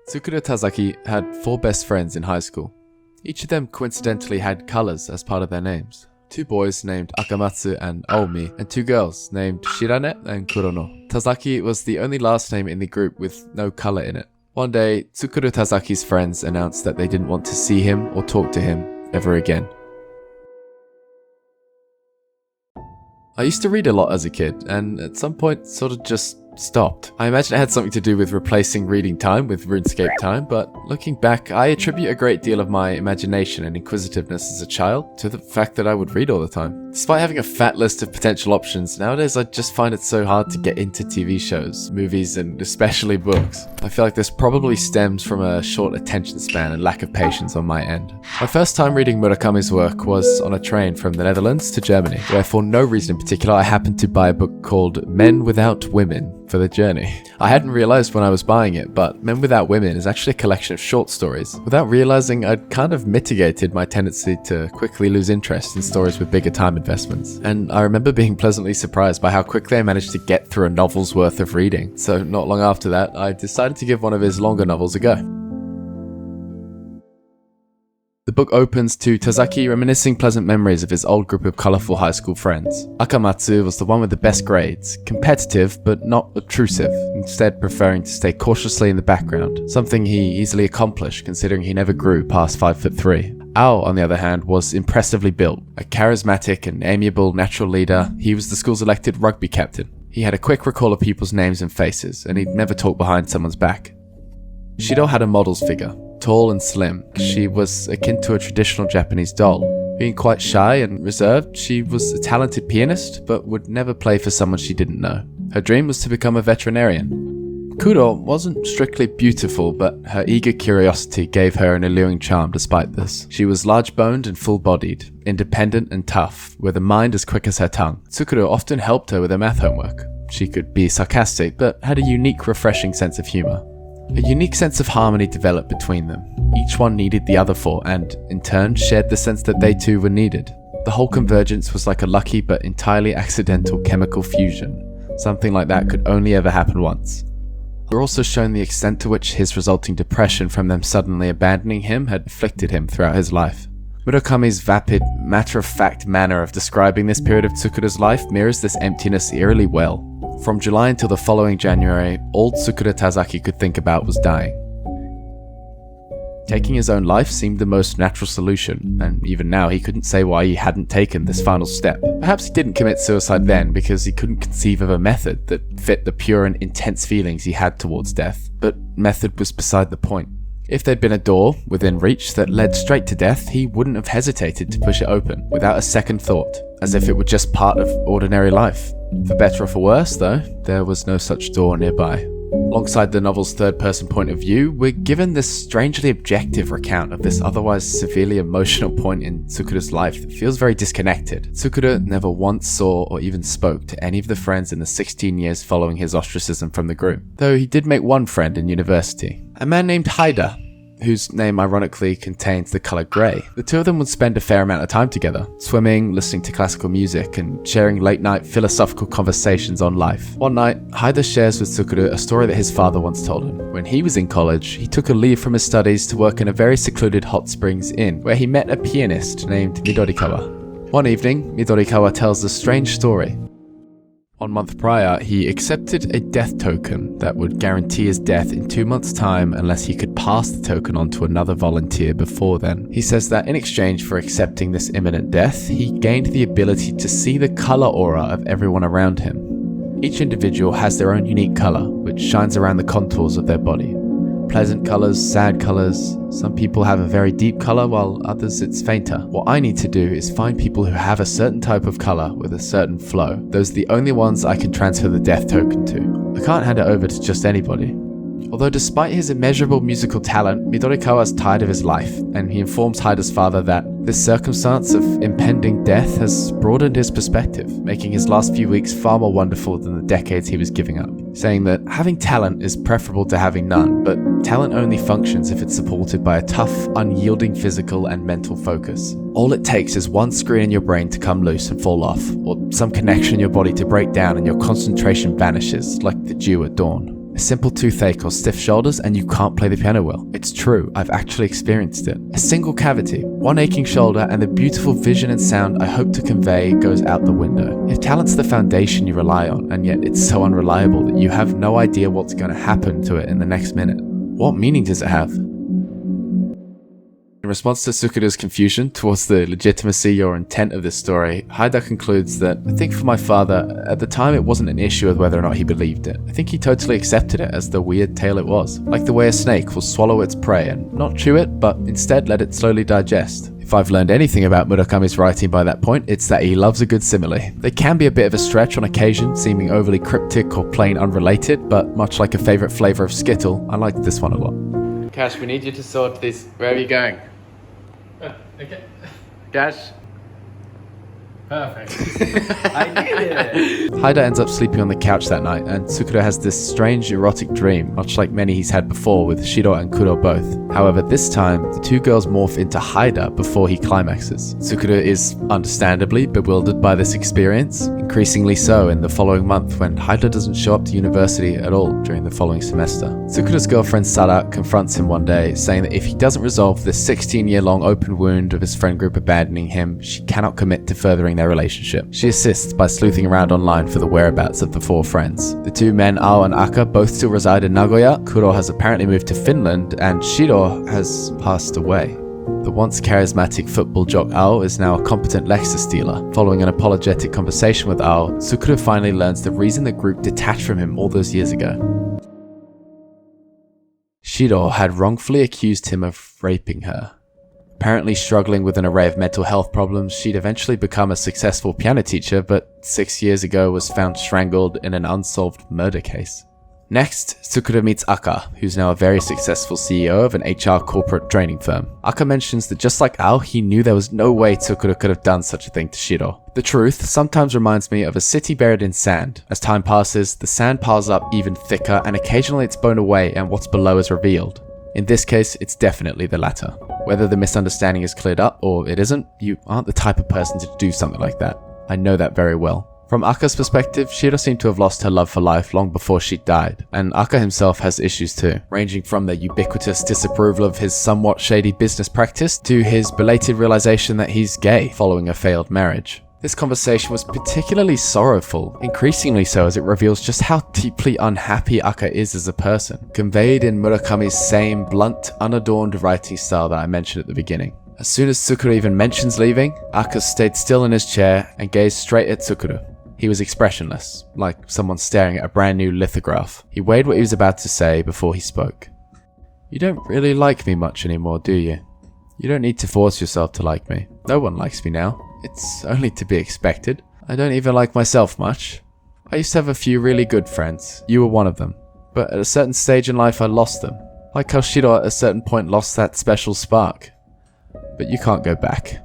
Tsukuru Tazaki had 4 best friends in high school. Each of them coincidentally had colors as part of their names. 2 boys named Akamatsu and Aomi, and 2 girls named Shirane and Kurono. Tazaki was the only last name in the group with no color in it. One day, Tsukuru Tazaki's friends announced that they didn't want to see him or talk to him ever again. I used to read a lot as a kid, and at some point sort of just stopped. I imagine it had something to do with replacing reading time with RuneScape time, but looking back, I attribute a great deal of my imagination and inquisitiveness as a child to the fact that I would read all the time. Despite having a fat list of potential options, nowadays I just find it so hard to get into TV shows, movies, and especially books. I feel like this probably stems from a short attention span and lack of patience on my end. My first time reading Murakami's work was on a train from the Netherlands to Germany, where for no reason in particular I happened to buy a book called Men Without Women for the journey. I hadn't realized when I was buying it, but Men Without Women is actually a collection of short stories. Without realizing, I'd kind of mitigated my tendency to quickly lose interest in stories with bigger time investments. And I remember being pleasantly surprised by how quickly I managed to get through a novel's worth of reading. So not long after that, I decided to give one of his longer novels a go. The book opens to Tazaki reminiscing pleasant memories of his old group of colourful high school friends. Akamatsu was the one with the best grades, competitive but not obtrusive, instead preferring to stay cautiously in the background, something he easily accomplished considering he never grew past 5'3". Ao, on the other hand, was impressively built. A charismatic and amiable natural leader, he was the school's elected rugby captain. He had a quick recall of people's names and faces, and he'd never talk behind someone's back. Shido had a model's figure. Tall and slim, she was akin to a traditional Japanese doll. Being quite shy and reserved, she was a talented pianist, but would never play for someone she didn't know. Her dream was to become a veterinarian. Kuro wasn't strictly beautiful, but her eager curiosity gave her an alluring charm despite this. She was large-boned and full-bodied, independent and tough, with a mind as quick as her tongue. Tsukuru often helped her with her math homework. She could be sarcastic, but had a unique, refreshing sense of humor. A unique sense of harmony developed between them. Each one needed the other for, and, in turn, shared the sense that they too were needed. The whole convergence was like a lucky but entirely accidental chemical fusion. Something like that could only ever happen once. We're also shown the extent to which his resulting depression from them suddenly abandoning him had afflicted him throughout his life. Murakami's vapid, matter-of-fact manner of describing this period of Tsukuru's life mirrors this emptiness eerily well. From July until the following January, all Tsukuru Tazaki could think about was dying. Taking his own life seemed the most natural solution, and even now he couldn't say why he hadn't taken this final step. Perhaps he didn't commit suicide then because he couldn't conceive of a method that fit the pure and intense feelings he had towards death, but method was beside the point. If there'd been a door within reach that led straight to death, he wouldn't have hesitated to push it open, without a second thought, as if it were just part of ordinary life. For better or for worse, though, there was no such door nearby. Alongside the novel's third-person point of view, we're given this strangely objective recount of this otherwise severely emotional point in Tsukuru's life that feels very disconnected. Tsukuru never once saw or even spoke to any of the friends in the 16 years following his ostracism from the group, though he did make one friend in university, a man named Haida, whose name ironically contains the color grey. The two of them would spend a fair amount of time together, swimming, listening to classical music, and sharing late-night philosophical conversations on life. One night, Haida shares with Tsukuru a story that his father once told him. When he was in college, he took a leave from his studies to work in a very secluded hot springs inn, where he met a pianist named Midorikawa. One evening, Midorikawa tells a strange story. 1 month prior, he accepted a death token that would guarantee his death in 2 months' time unless he could pass the token on to another volunteer before then. He says that in exchange for accepting this imminent death, he gained the ability to see the color aura of everyone around him. Each individual has their own unique color, which shines around the contours of their body. Pleasant colors, sad colors. Some people have a very deep color, while others it's fainter. What I need to do is find people who have a certain type of color with a certain flow. Those are the only ones I can transfer the death token to. I can't hand it over to just anybody. Although despite his immeasurable musical talent, Midorikawa is tired of his life, and he informs Haida's father that this circumstance of impending death has broadened his perspective, making his last few weeks far more wonderful than the decades he was giving up, saying that having talent is preferable to having none, but talent only functions if it's supported by a tough, unyielding physical and mental focus. All it takes is one screen in your brain to come loose and fall off, or some connection in your body to break down and your concentration vanishes like the dew at dawn. A simple toothache or stiff shoulders and you can't play the piano well. It's true, I've actually experienced it. A single cavity, one aching shoulder, and the beautiful vision and sound I hope to convey goes out the window. If talent's the foundation you rely on, and yet it's so unreliable that you have no idea what's going to happen to it in the next minute, what meaning does it have? In response to Tsukuru's confusion towards the legitimacy or intent of this story, Haida concludes that, I think for my father, at the time it wasn't an issue with whether or not he believed it. I think he totally accepted it as the weird tale it was. Like the way a snake will swallow its prey and not chew it, but instead let it slowly digest. If I've learned anything about Murakami's writing by that point, it's that he loves a good simile. They can be a bit of a stretch on occasion, seeming overly cryptic or plain unrelated, but much like a favourite flavour of Skittle, I liked this one a lot. Cash, we need you to sort this. Where are you going? Okay. Cash? Perfect. I did it! Haida ends up sleeping on the couch that night, and Tsukuru has this strange erotic dream, much like many he's had before with Shiro and Kuro both. However, this time, the two girls morph into Haida before he climaxes. Tsukuru is, understandably, bewildered by this experience, increasingly so in the following month when Haida doesn't show up to university at all during the following semester. Tsukuru's girlfriend Sara confronts him one day, saying that if he doesn't resolve the 16-year-long open wound of his friend group abandoning him, she cannot commit to furthering their relationship. She assists by sleuthing around online for the whereabouts of the four friends. The two men, Ao and Aka, both still reside in Nagoya. Kuro has apparently moved to Finland, and Shiro has passed away. The once charismatic football jock Ao is now a competent Lexus dealer. Following an apologetic conversation with Ao, Tsukuru finally learns the reason the group detached from him all those years ago. Shiro had wrongfully accused him of raping her. Apparently struggling with an array of mental health problems, she'd eventually become a successful piano teacher, but 6 years ago was found strangled in an unsolved murder case. Next, Tsukuru meets Aka, who's now a very successful CEO of an HR corporate training firm. Aka mentions that just like Ao, he knew there was no way Tsukuru could have done such a thing to Shiro. The truth sometimes reminds me of a city buried in sand. As time passes, the sand piles up even thicker, and occasionally it's blown away and what's below is revealed. In this case, it's definitely the latter. Whether the misunderstanding is cleared up or it isn't, you aren't the type of person to do something like that. I know that very well. From Aka's perspective, Shiro seemed to have lost her love for life long before she died, and Aka himself has issues too, ranging from the ubiquitous disapproval of his somewhat shady business practice to his belated realization that he's gay following a failed marriage. This conversation was particularly sorrowful, increasingly so as it reveals just how deeply unhappy Aka is as a person, conveyed in Murakami's same blunt, unadorned writing style that I mentioned at the beginning. As soon as Tsukuru even mentions leaving, Aka stayed still in his chair and gazed straight at Tsukuru. He was expressionless, like someone staring at a brand new lithograph. He weighed what he was about to say before he spoke. "You don't really like me much anymore, do you? You don't need to force yourself to like me. No one likes me now. It's only to be expected. I don't even like myself much. I used to have a few really good friends. You were one of them. But at a certain stage in life I lost them. Like how Shiro at a certain point lost that special spark. But you can't go back.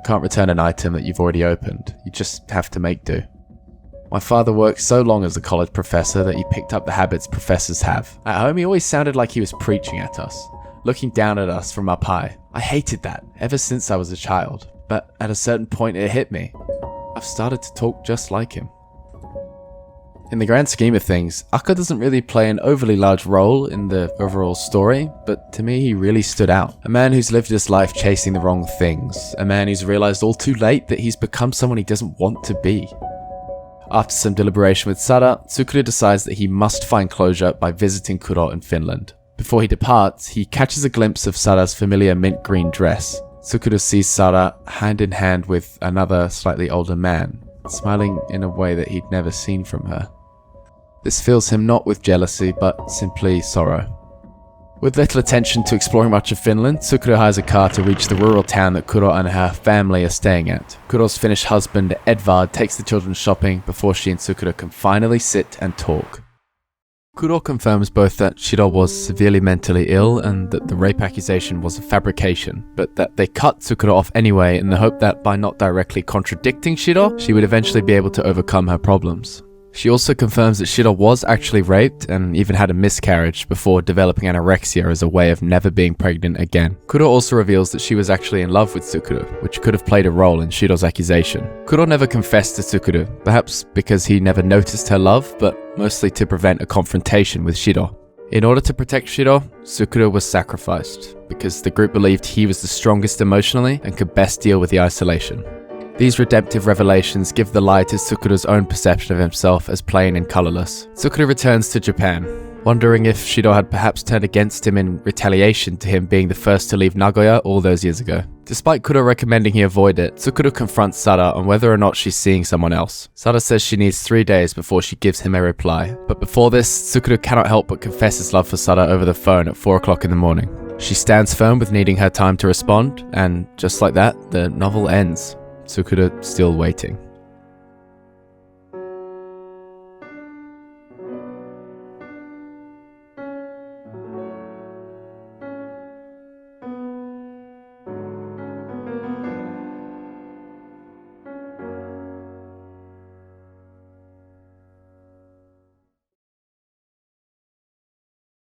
Can't return an item that you've already opened. You just have to make do. My father worked so long as a college professor that he picked up the habits professors have. At home he always sounded like he was preaching at us, looking down at us from up high. I hated that, ever since I was a child. But at a certain point it hit me. I've started to talk just like him. In the grand scheme of things, Aka doesn't really play an overly large role in the overall story, but to me he really stood out. A man who's lived his life chasing the wrong things. A man who's realized all too late that he's become someone he doesn't want to be. After some deliberation with Sara, Tsukuru decides that he must find closure by visiting Kuro in Finland. Before he departs, he catches a glimpse of Sara's familiar mint green dress. Tsukuru sees Sara hand in hand with another slightly older man, smiling in a way that he'd never seen from her. This fills him not with jealousy, but simply sorrow. With little attention to exploring much of Finland, Tsukuru hires a car to reach the rural town that Kuro and her family are staying at. Kuro's Finnish husband, Edvard, takes the children shopping before she and Tsukuru can finally sit and talk. Kuro confirms both that Shiro was severely mentally ill and that the rape accusation was a fabrication, but that they cut Tsukuru off anyway in the hope that by not directly contradicting Shiro, she would eventually be able to overcome her problems. She also confirms that Shiro was actually raped and even had a miscarriage before developing anorexia as a way of never being pregnant again. Kuro also reveals that she was actually in love with Tsukuru, which could have played a role in Shiro's accusation. Kuro never confessed to Tsukuru, perhaps because he never noticed her love, but mostly to prevent a confrontation with Shiro. In order to protect Shiro, Tsukuru was sacrificed, because the group believed he was the strongest emotionally and could best deal with the isolation. These redemptive revelations give the lie to Tsukuru's own perception of himself as plain and colorless. Tsukuru returns to Japan, wondering if Shiro had perhaps turned against him in retaliation to him being the first to leave Nagoya all those years ago. Despite Kuro recommending he avoid it, Tsukuru confronts Sada on whether or not she's seeing someone else. Sada says she needs 3 days before she gives him a reply. But before this, Tsukuru cannot help but confess his love for Sada over the phone at 4 o'clock in the morning. She stands firm with needing her time to respond, and just like that, the novel ends. Tsukuru still waiting.